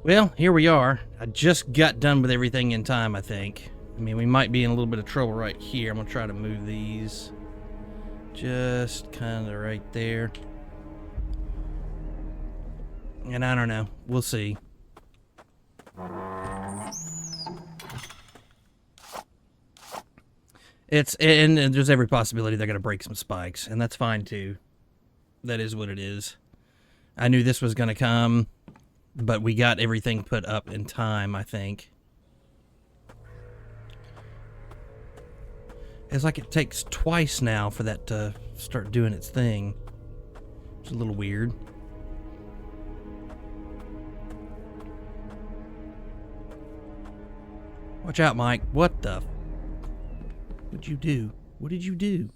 Well, here we are. I just got done with everything in time, I think. I mean, we might be in a little bit of trouble right here. I'm going to try to move these. Just kind of right there. And I don't know. We'll see. And there's every possibility they're going to break some spikes, and that's fine too. That is what it is. I knew this was going to come, but we got everything put up in time, I think. It's like it takes twice now for that to start doing its thing. It's a little weird. Watch out, Mike. What the... What'd you do? What did you do?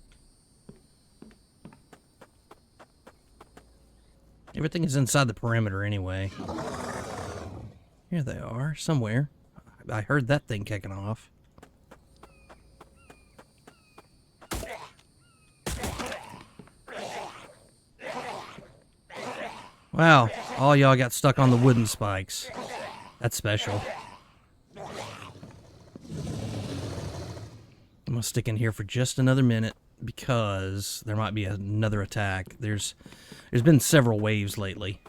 Everything is inside the perimeter anyway. Here they are, somewhere. I heard that thing kicking off. Wow, all y'all got stuck on the wooden spikes. That's special. I'm gonna stick in here for just another minute because there might be another attack. There's been several waves lately.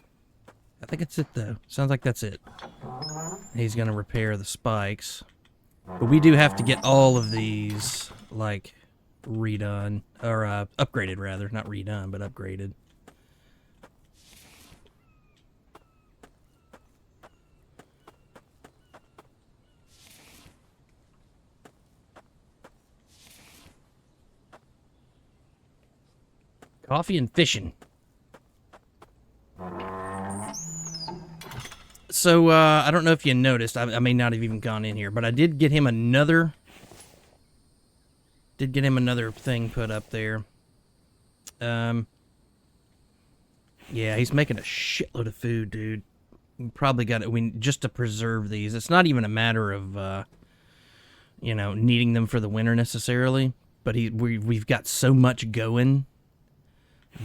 I think it's it though. Sounds like that's it. He's gonna repair the spikes. But we do have to get all of these, like, redone. Or, upgraded rather. Not redone, but upgraded. Coffee and fishing. So, I don't know if you noticed. I may not have even gone in here, but I did get him another... thing put up there. Yeah, he's making a shitload of food, dude. We probably got it just to preserve these. It's not even a matter of, you know, needing them for the winter necessarily. But we've got so much going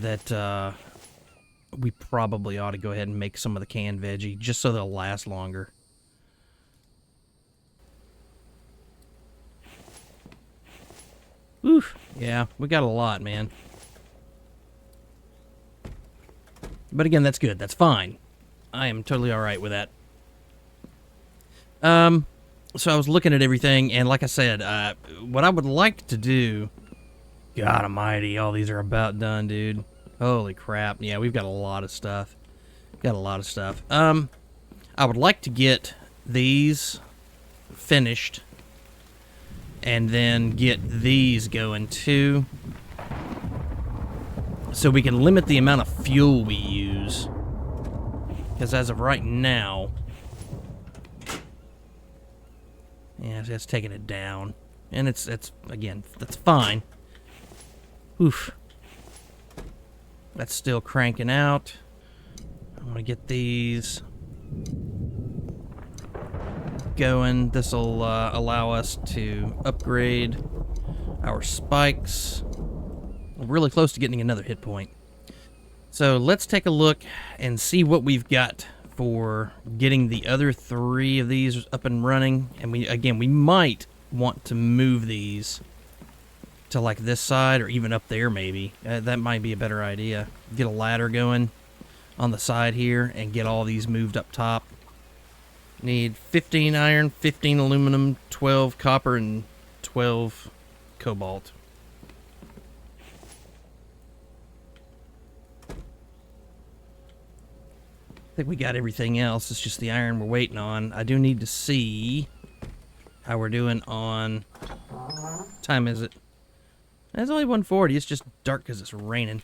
that we probably ought to go ahead and make some of the canned veggie just so they'll last longer. Oof, yeah, we got a lot, man. But again, that's good. That's fine. I am totally alright with that. So I was looking at everything, and like I said, what I would like to do... God almighty, all these are about done, dude. Holy crap. Yeah, we've got a lot of stuff. Got a lot of stuff. I would like to get these finished and then get these going too, so we can limit the amount of fuel we use. Because as of right now, yeah, it's taking it down, and it's again, that's fine. Oof. That's still cranking out. I want to get these going. This will allow us to upgrade our spikes. We're really close to getting another hit point. So let's take a look and see what we've got for getting the other 3 of these up and running. And we might want to move these to like this side or even up there maybe. That might be a better idea. Get a ladder going on the side here and get all these moved up top. Need 15 iron, 15 aluminum, 12 copper, and 12 cobalt. I think we got everything else. It's just the iron we're waiting on. I do need to see how we're doing on... What time is it? It's only 1:40. It's just dark because it's raining.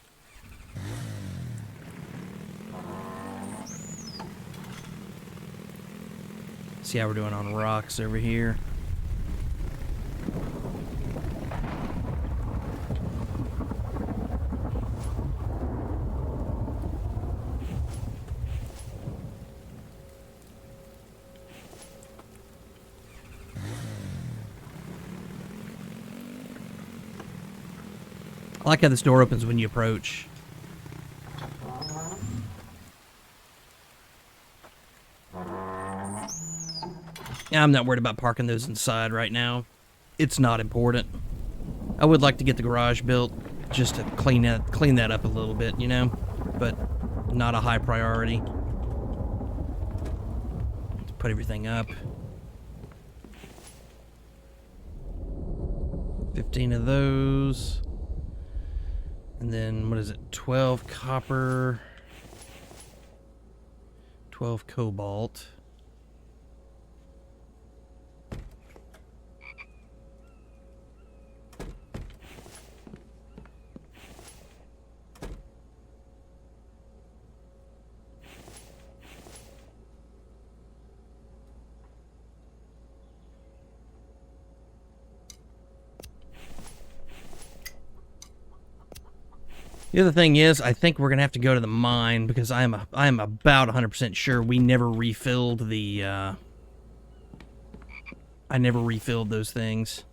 See how we're doing on rocks over here. I like how this door opens when you approach. I'm not worried about parking those inside right now. It's not important. I would like to get the garage built just to clean that up a little bit, you know, but not a high priority. Let's put everything up. 15 of those. And then, what is it? 12 copper. 12 cobalt. The other thing is, I think we're gonna have to go to the mine because I am about 100% sure we never refilled the. I never refilled those things,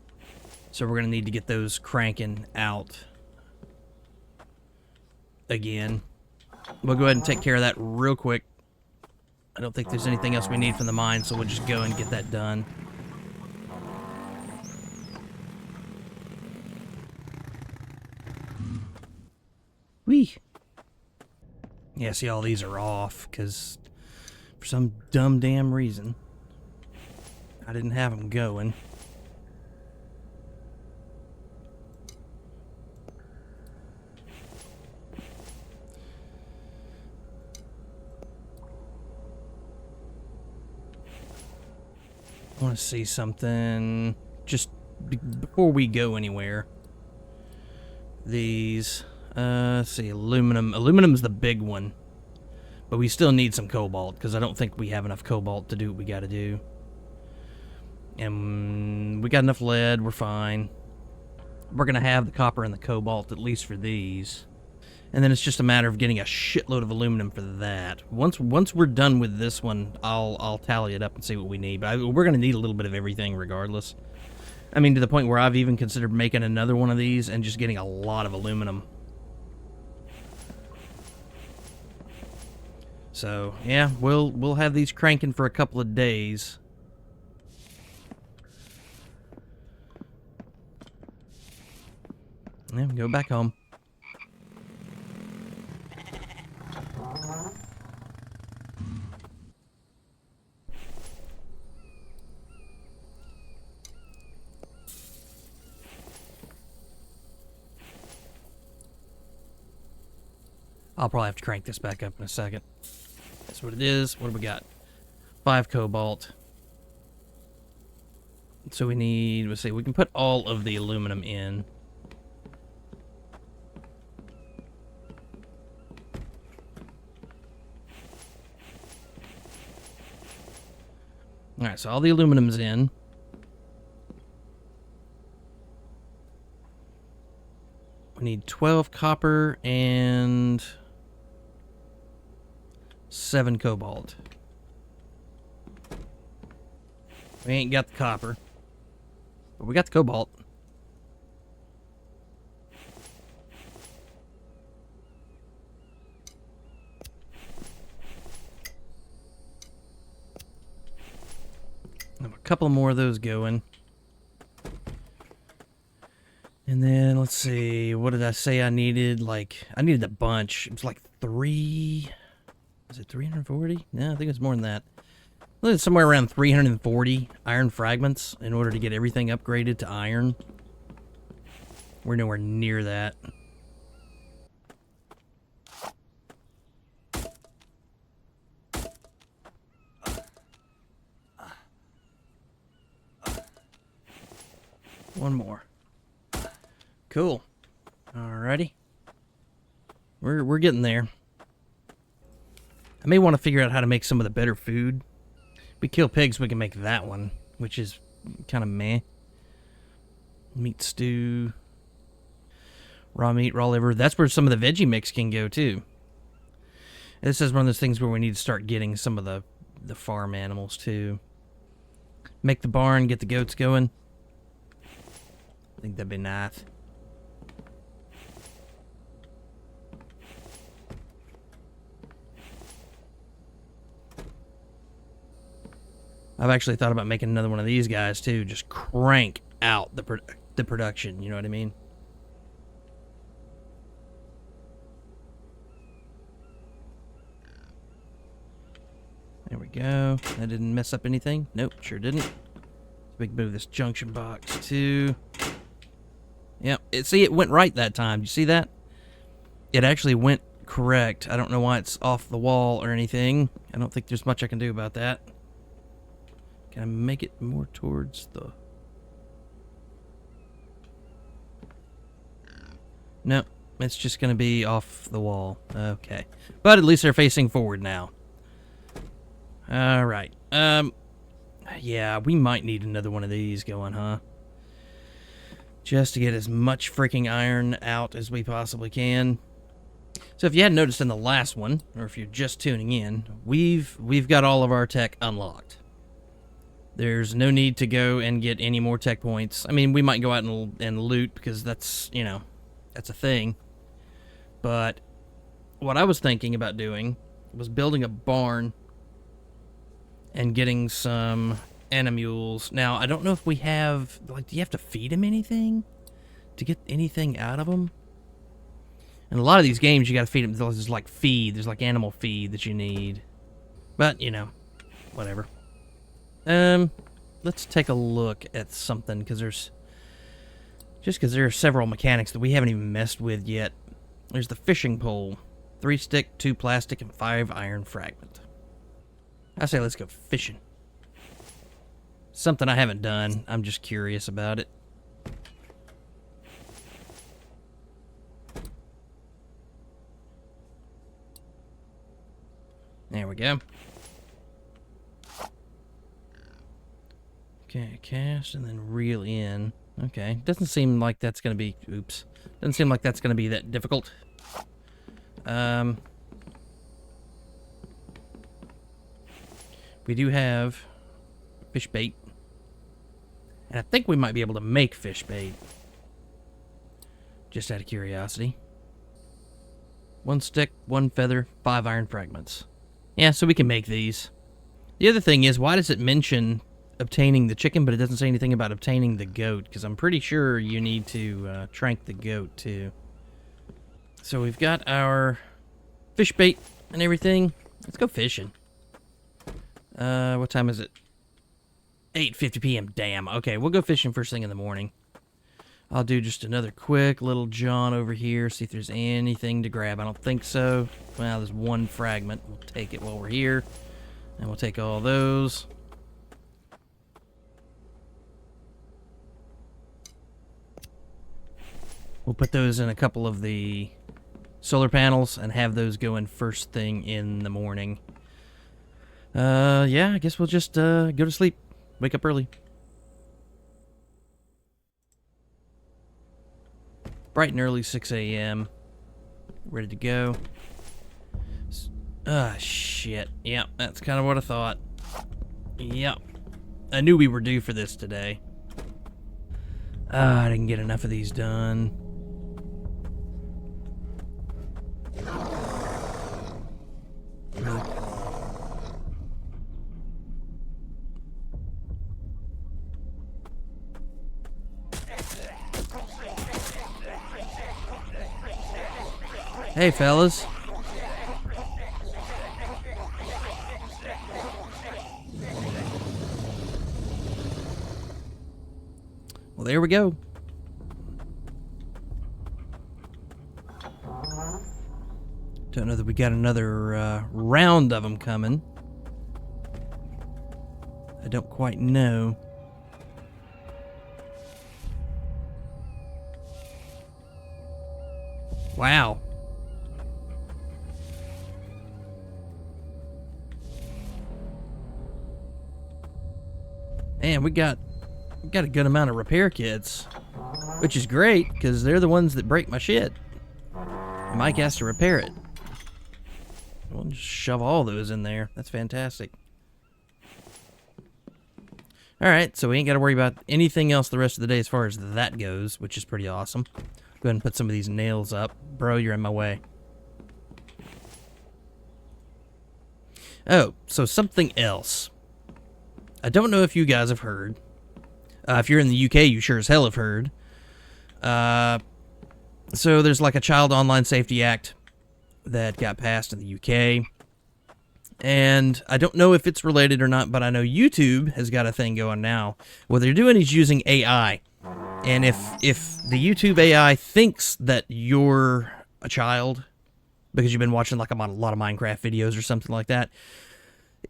so we're gonna need to get those cranking out again. We'll go ahead and take care of that real quick. I don't think there's anything else we need from the mine, so we'll just go and get that done. Whee! Yeah, see, all these are off, because for some dumb damn reason, I didn't have them going. I want to see something just before we go anywhere. These... let's see, aluminum. Aluminum's the big one. But we still need some cobalt, because I don't think we have enough cobalt to do what we gotta do. And we got enough lead, we're fine. We're gonna have the copper and the cobalt, at least for these. And then it's just a matter of getting a shitload of aluminum for that. Once we're done with this one, I'll tally it up and see what we need. But we're gonna need a little bit of everything regardless. I mean, to the point where I've even considered making another one of these and just getting a lot of aluminum. So, yeah, we'll have these cranking for a couple of days. Yeah, we go back home. I'll probably have to crank this back up in a second. That's what it is. What do we got? 5 cobalt. So we need, let's see, we can put all of the aluminum in. Alright, so all the aluminum's in. We need 12 copper and 7 cobalt. We ain't got the copper, but we got the cobalt. I have a couple more of those going. And then, let's see, what did I say I needed? Like, I needed a bunch. It was like 3... Is it 340? No, I think it's more than that. It's somewhere around 340 iron fragments in order to get everything upgraded to iron. We're nowhere near that. One more. Cool. Alrighty. We're getting there. I may want to figure out how to make some of the better food. We kill pigs, we can make that one, which is kind of meh. Meat stew. Raw meat, raw liver. That's where some of the veggie mix can go, too. This is one of those things where we need to start getting some of the farm animals, too. Make the barn, get the goats going. I think that'd be nice. I've actually thought about making another one of these guys too. Just crank out the production. You know what I mean? There we go. That didn't mess up anything. Nope, sure didn't. So we can move this junction box too. Yep. See, it went right that time. You see that? It actually went correct. I don't know why it's off the wall or anything. I don't think there's much I can do about that. Can I make it more towards the... No, it's just going to be off the wall. Okay. But at least they're facing forward now. Alright. Yeah, we might need another one of these going, huh? Just to get as much freaking iron out as we possibly can. So if you hadn't noticed in the last one, or if you're just tuning in, we've got all of our tech unlocked. There's no need to go and get any more tech points. I mean, we might go out and loot because that's, you know, that's a thing. But what I was thinking about doing was building a barn and getting some animules. Now, I don't know if we have, like, do you have to feed them anything to get anything out of them? In a lot of these games, you gotta feed them. There's like feed. There's like animal feed that you need. But, you know, whatever. Let's take a look at something, because there are several mechanics that we haven't even messed with yet. There's the fishing pole. 3 stick, 2 plastic, and 5 iron fragment. I say let's go fishing. Something I haven't done. I'm just curious about it. There we go. Okay, cast and then reel in. Okay, doesn't seem like that's gonna be, oops. Doesn't seem like that's gonna be that difficult. We do have fish bait. And I think we might be able to make fish bait. Just out of curiosity. 1 stick, 1 feather, 5 iron fragments. Yeah, so we can make these. The other thing is, why does it mention obtaining the chicken, but it doesn't say anything about obtaining the goat? Because I'm pretty sure you need to trank the goat, too. So we've got our fish bait and everything. Let's go fishing. What time is it? 8:50 p.m. Damn. Okay, we'll go fishing first thing in the morning. I'll do just another quick little jaunt over here, see if there's anything to grab. I don't think so. Well, there's 1 fragment. We'll take it while we're here. And we'll take all those. We'll put those in a couple of the solar panels and have those go in first thing in the morning. Yeah, I guess we'll just go to sleep. Wake up early. Bright and early, 6 a.m. Ready to go. Ah, shit. Yep, that's kind of what I thought. Yep. I knew we were due for this today. I didn't get enough of these done. Hey, fellas. Well, there we go. Don't know that we got another round of them coming. I don't quite know. Wow. Man, we got a good amount of repair kits, which is great because they're the ones that break my shit. Mike has to repair it. We'll just shove all those in there. That's fantastic. Alright, so we ain't got to worry about anything else the rest of the day as far as that goes, which is pretty awesome. Go ahead and put some of these nails up. Bro, you're in my way. Oh, so something else. I don't know if you guys have heard. If you're in the UK, you sure as hell have heard. So there's like a Child Online Safety Act that got passed in the UK. And I don't know if it's related or not, but I know YouTube has got a thing going now. What they're doing is using AI. And if the YouTube AI thinks that you're a child because you've been watching like a lot of Minecraft videos or something like that,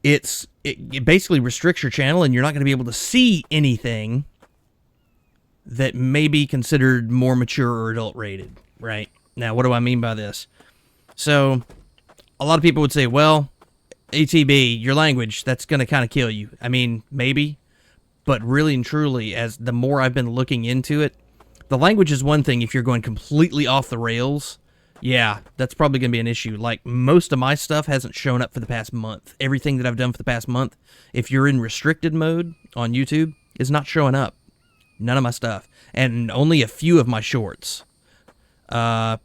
it basically restricts your channel, and you're not going to be able to see anything that may be considered more mature or adult rated, right? Now, what do I mean by this? So, a lot of people would say, well, ATB, your language, that's going to kind of kill you. I mean, maybe, but really and truly, as the more I've been looking into it, the language is one thing. If you're going completely off the rails, yeah, that's probably going to be an issue. Like, most of my stuff hasn't shown up for the past month. Everything that I've done for the past month, if you're in restricted mode on YouTube, is not showing up. None of my stuff. And only a few of my shorts. And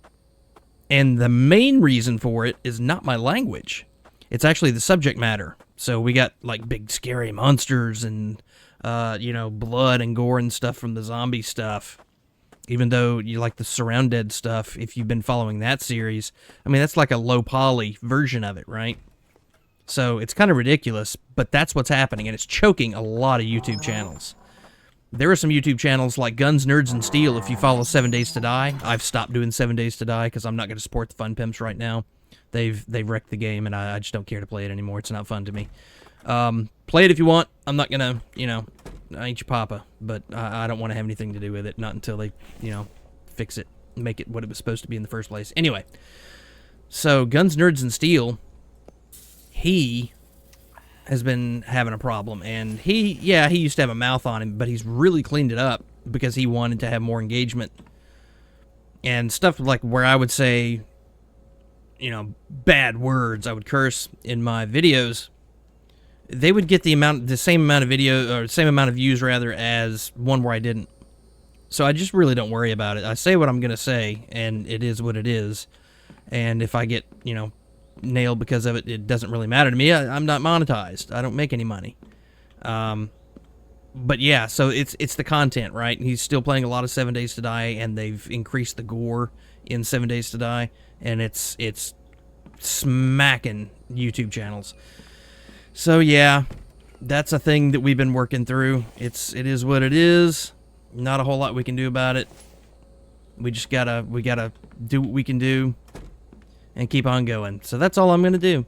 the main reason for it is not my language. It's actually the subject matter. So we got, like, big scary monsters and, blood and gore and stuff from the zombie stuff. Even though you like the Surrounded stuff, if you've been following that series, I mean, that's like a low poly version of it, right? So it's kind of ridiculous, but that's what's happening, and it's choking a lot of YouTube channels. There are some YouTube channels like Guns, Nerds, and Steel. If you follow 7 Days to Die, I've stopped doing 7 Days to Die because I'm not going to support the Fun Pimps right now. They've wrecked the game, and I just don't care to play it anymore. It's not fun to me. Play it if you want. I'm not going to, I ain't your papa, but I don't want to have anything to do with it, not until they, fix it, make it what it was supposed to be in the first place. Anyway, so Guns, Nerds, and Steel, he has been having a problem, and he used to have a mouth on him, but he's really cleaned it up because he wanted to have more engagement. And stuff like where I would say, bad words, I would curse in my videos, they would get the same amount of video, or same amount of views rather, as one where I didn't. So I just really don't worry about it. I say what I'm going to say, and it is what it is. And if I get, nailed because of it, it doesn't really matter to me. I'm not monetized. I don't make any money. But yeah, so it's the content, right? He's still playing a lot of 7 Days to Die, and they've increased the gore in 7 Days to Die, and it's smacking YouTube channels. So yeah, that's a thing that we've been working through. It is what it is. Not a whole lot we can do about it. We just gotta do what we can do and keep on going. So that's all I'm gonna do.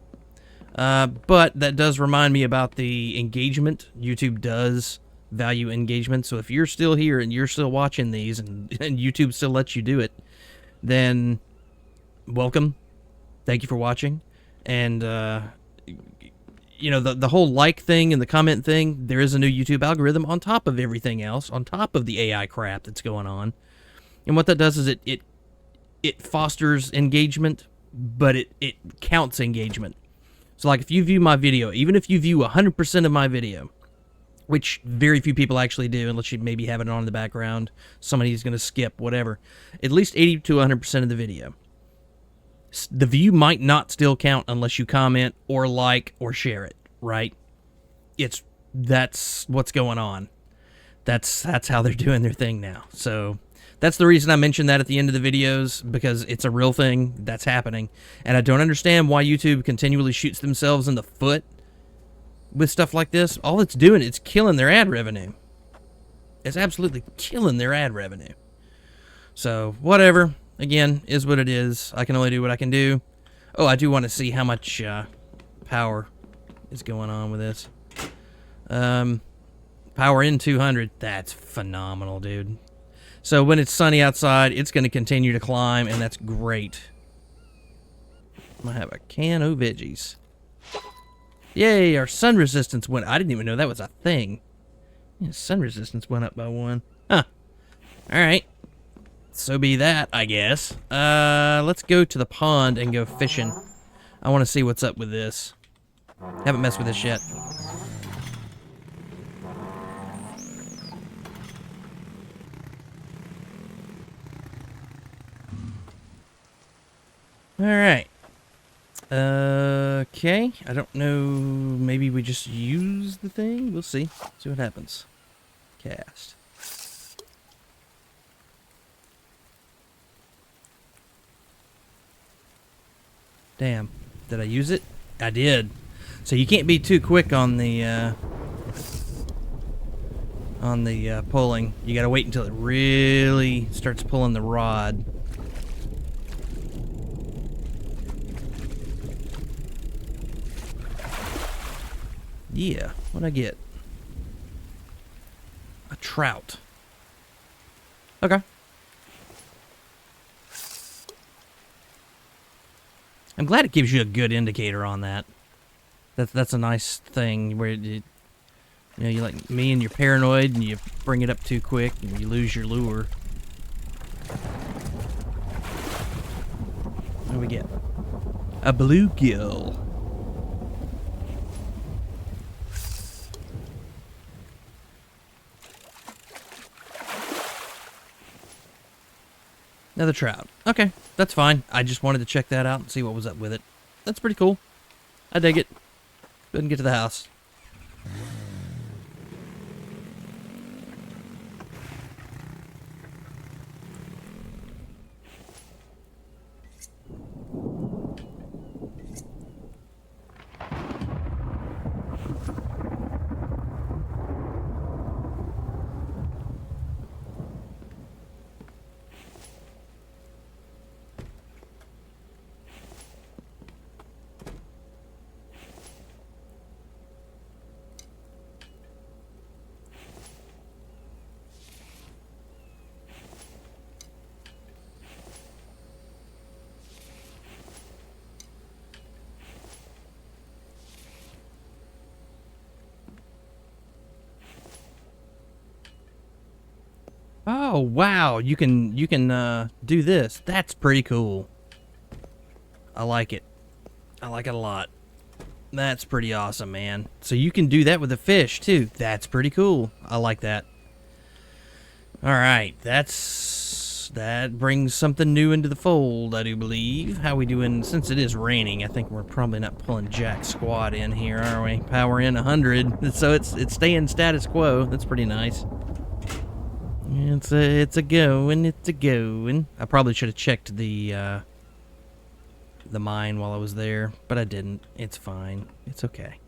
But that does remind me about the engagement. YouTube does value engagement. So if you're still here and you're still watching these, and YouTube still lets you do it, then welcome. Thank you for watching. And the whole like thing and the comment thing, there is a new YouTube algorithm on top of everything else, on top of the AI crap that's going on. And what that does is it fosters engagement, but it counts engagement. So like if you view my video, even if you view 100% of my video, which very few people actually do, unless you maybe have it on in the background, somebody's going to skip, whatever, at least 80 to 100% of the video, the view might not still count unless you comment or like or share it, right? That's what's going on. That's how they're doing their thing now. So that's the reason I mentioned that at the end of the videos, because it's a real thing that's happening. And I don't understand why YouTube continually shoots themselves in the foot with stuff like this. All it's doing is killing their ad revenue. It's absolutely killing their ad revenue. So, whatever. Again, is what it is. I can only do what I can do. Oh, I do want to see how much power is going on with this. Power in 200. That's phenomenal, dude. So when it's sunny outside, it's going to continue to climb, and that's great. I'm going to have a can of veggies. Yay, our sun resistance went... I didn't even know that was a thing. Yeah, sun resistance went up by 1. Huh. Alright. So be that, I guess. Let's go to the pond and go fishing. I want to see what's up with this. Haven't messed with this yet. Alright. Okay. Okay, I don't know. Maybe we just use the thing? We'll see. See what happens. Cast. Damn. Did I use it? I did. So you can't be too quick on the pulling. You gotta wait until it really starts pulling the rod. Yeah, what'd I get? A trout. Okay. I'm glad it gives you a good indicator on that. That's a nice thing where you know, you like me and you're paranoid and you bring it up too quick and you lose your lure. What do we get? A bluegill. Another trout. Okay, that's fine. I just wanted to check that out and see what was up with it. That's pretty cool. I dig it. Go ahead and get to the house. Oh wow, you can do this. That's pretty cool. I like it. I like it a lot. That's pretty awesome, man. So you can do that with a fish too. That's pretty cool. I like that. All right, that brings something new into the fold, I do believe. How we doing? Since it is raining, I think we're probably not pulling jack squat in here, are we? Power in 100, so it's staying status quo. That's pretty nice. It's a going. I probably should have checked the mine while I was there, but I didn't. It's fine. It's okay.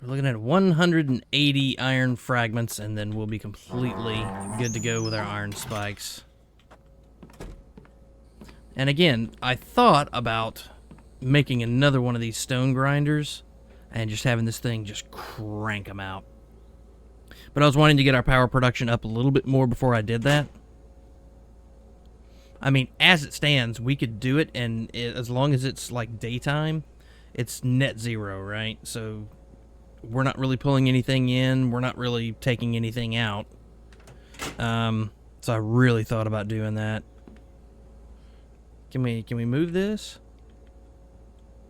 We're looking at 180 iron fragments, and then we'll be completely good to go with our iron spikes. And again, I thought about making another one of these stone grinders and just having this thing just crank them out. But I was wanting to get our power production up a little bit more before I did that. I mean, as it stands, we could do it, and as long as it's like daytime, it's net zero, right? So we're not really pulling anything in. We're not really taking anything out. So I really thought about doing that. Can we move this?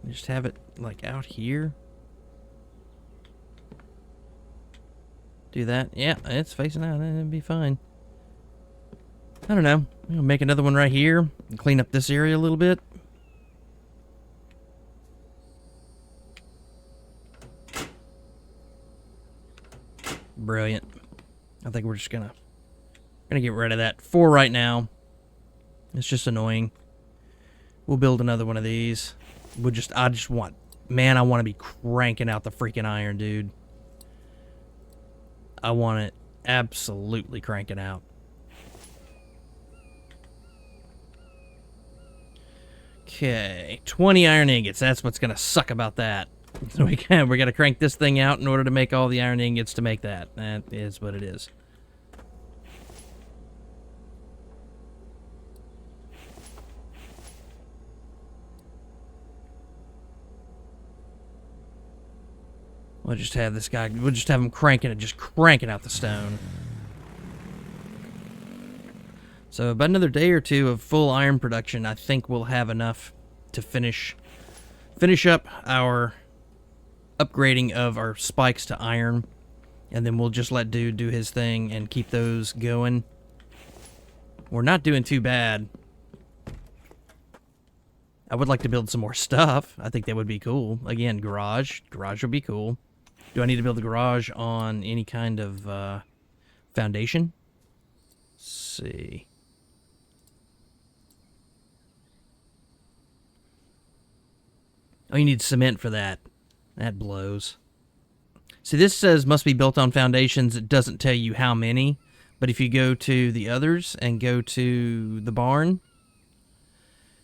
Just have it like out here. Do that. Yeah, it's facing out. It'd be fine. I don't know. I'm gonna make another one right here and clean up this area a little bit. Brilliant. I think we're just gonna get rid of that for right now. It's just annoying. We'll build another one of these. I just want, man, I want to be cranking out the freaking iron, dude. I want it absolutely cranking out. Okay, 20 iron ingots. That's what's gonna suck about that. So we gotta crank this thing out in order to make all the iron ingots to make that. That is what it is. We'll just have this guy, we'll just have him just cranking out the stone. So about another day or two of full iron production, I think we'll have enough to finish up our upgrading of our spikes to iron. And then we'll just let dude do his thing and keep those going. We're not doing too bad. I would like to build some more stuff. I think that would be cool. Again, garage. Garage would be cool. Do I need to build a garage on any kind of foundation? Let's see. Oh, you need cement for that. That blows. See, this says must be built on foundations. It doesn't tell you how many. But if you go to the others and go to the barn,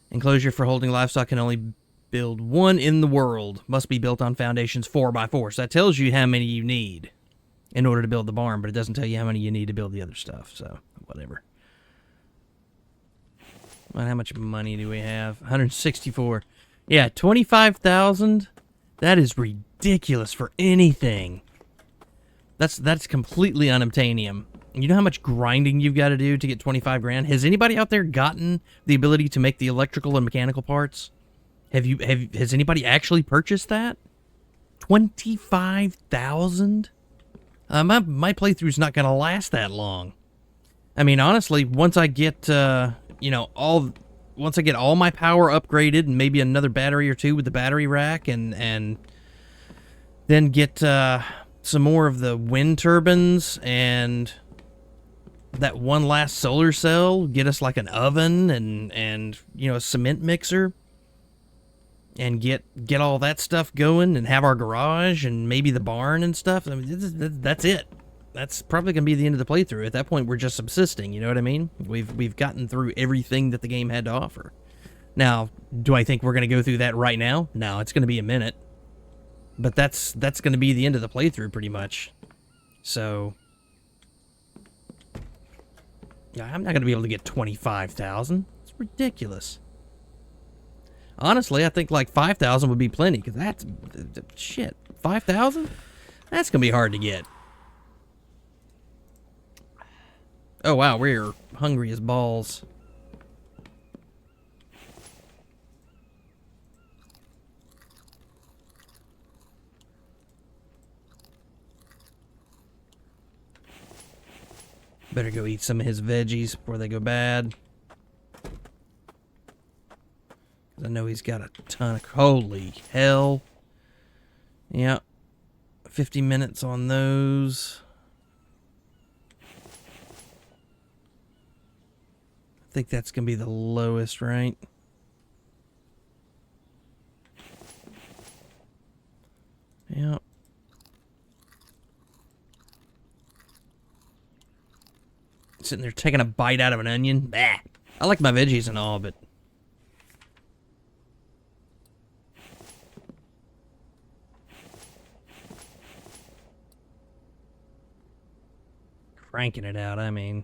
enclosure for holding livestock can only build one in the world. Must be built on foundations 4x4. So that tells you how many you need in order to build the barn, but it doesn't tell you how many you need to build the other stuff. So, whatever. Well, how much money do we have? 164. Yeah, 25,000. That is ridiculous for anything. That's completely unobtainium. You know how much grinding you've got to do to get 25 grand? Has anybody out there gotten the ability to make the electrical and mechanical parts? Has anybody actually purchased that? 25,000? My playthrough's not going to last that long. I mean, honestly, once I get once I get all my power upgraded and maybe another battery or two with the battery rack and then get some more of the wind turbines and that one last solar cell, get us like an oven and a cement mixer and get all that stuff going and have our garage and maybe the barn and stuff. I mean, that's it. That's probably going to be the end of the playthrough. At that point, we're just subsisting, you know what I mean? We've gotten through everything that the game had to offer. Now, do I think we're going to go through that right now? No, it's going to be a minute. But that's going to be the end of the playthrough, pretty much. So, yeah, I'm not going to be able to get 25,000. It's ridiculous. Honestly, I think like 5,000 would be plenty, because that's... shit, 5,000? That's going to be hard to get. Oh, wow, we're hungry as balls. Better go eat some of his veggies before they go bad. I know he's got a ton of... holy hell. Yeah. 50 minutes on those. I think that's going to be the lowest, right? Yeah. Sitting there taking a bite out of an onion. Bah. I like my veggies and all, but... cranking it out, I mean...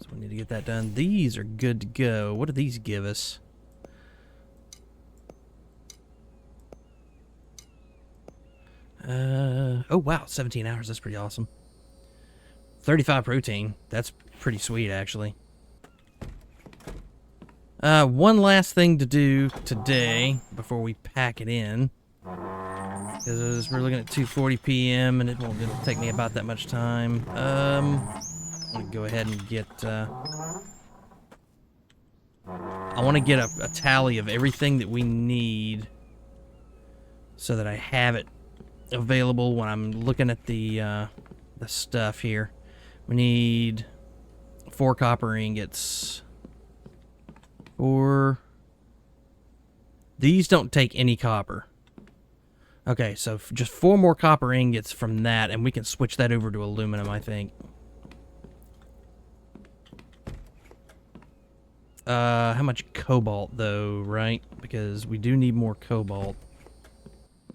so we need to get that done. These are good to go. What do these give us? Oh wow, 17 hours. That's pretty awesome. 35 protein. That's pretty sweet, actually. One last thing to do today before we pack it in. Because we're looking at 2:40 p.m. and it'll take me about that much time. I'm gonna go ahead and get, I want to get a tally of everything that we need so that I have it available when I'm looking at the stuff here. We need 4 copper ingots. These don't take any copper. Okay, so just 4 more copper ingots from that, and we can switch that over to aluminum, I think. How much cobalt, though, right? Because we do need more cobalt.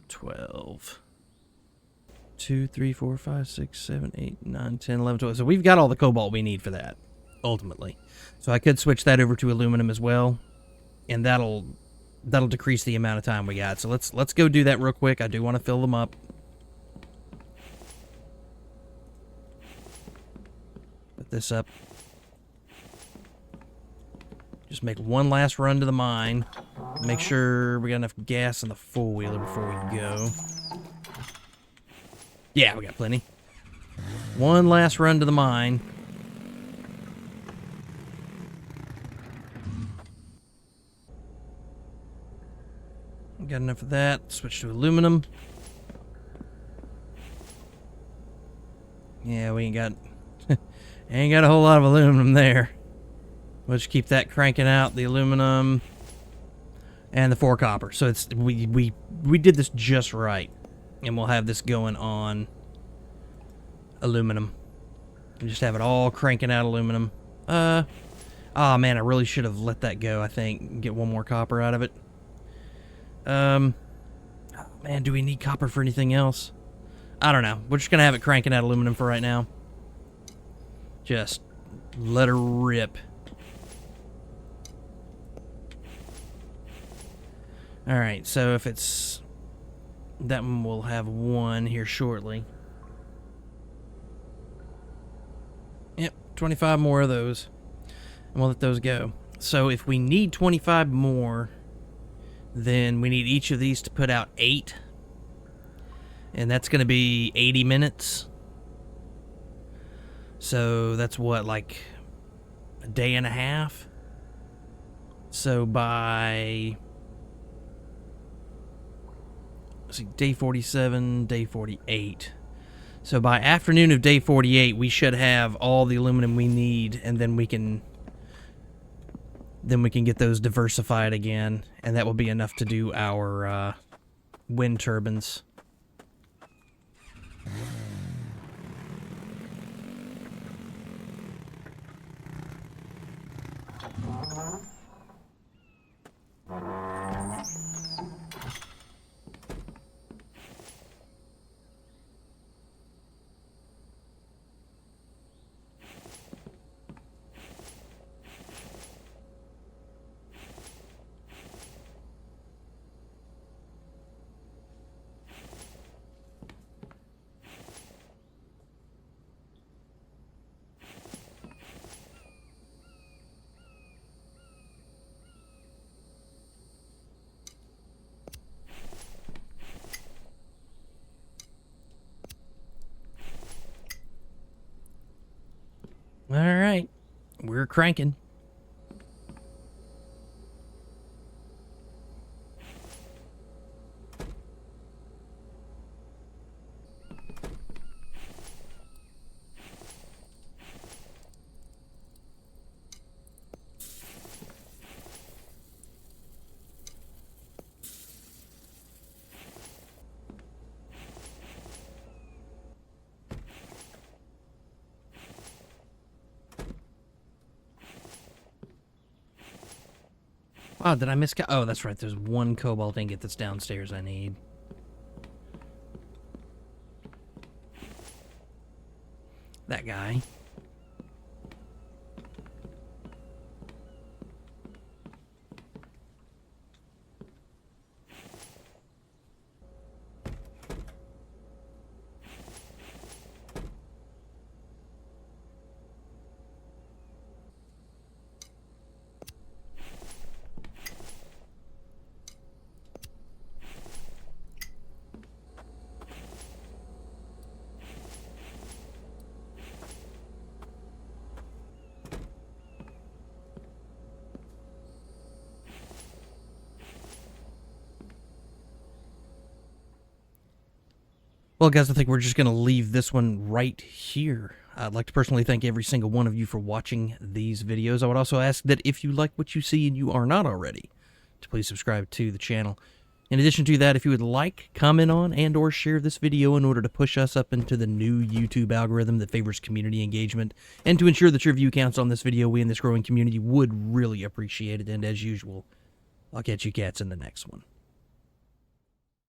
12. 2, 3, 4, 5, 6, 7, 8, 9, 10, 11, 12. So we've got all the cobalt we need for that, ultimately. So I could switch that over to aluminum as well, and that'll decrease the amount of time we got. So let's go do that real quick. I do want to fill them up. Put this up. Just make one last run to the mine. Make sure we got enough gas in the four-wheeler before we go. Yeah, we got plenty. One last run to the mine. Got enough of that. Switch to aluminum. Yeah, we ain't got a whole lot of aluminum there. We'll just keep that cranking out, the aluminum and the 4 copper. So it's we did this just right. And we'll have this going on aluminum. And just have it all cranking out aluminum. Oh man, I really should have let that go, I think. Get 1 more copper out of it. Man, do we need copper for anything else? I don't know. We're just gonna have it cranking out aluminum for right now. Just let her rip. Alright, so if it's... that one will have 1 here shortly. Yep, 25 more of those. And we'll let those go. So if we need 25 more, then we need each of these to put out 8. And that's going to be 80 minutes. So that's what, like a day and a half? So by... let's see, day 47, day 48. So by afternoon of day 48, we should have all the aluminum we need, and then we can get those diversified again, and that will be enough to do our wind turbines. All right, we're cranking. Oh, did I miss... oh, that's right. There's 1 cobalt ingot that's downstairs I need. That guy. Well, guys, I think we're just going to leave this one right here. I'd like to personally thank every single one of you for watching these videos. I would also ask that if you like what you see and you are not already, to please subscribe to the channel. In addition to that, if you would like, comment on, and or share this video in order to push us up into the new YouTube algorithm that favors community engagement, and to ensure that your view counts on this video, we in this growing community would really appreciate it. And as usual, I'll catch you cats in the next one.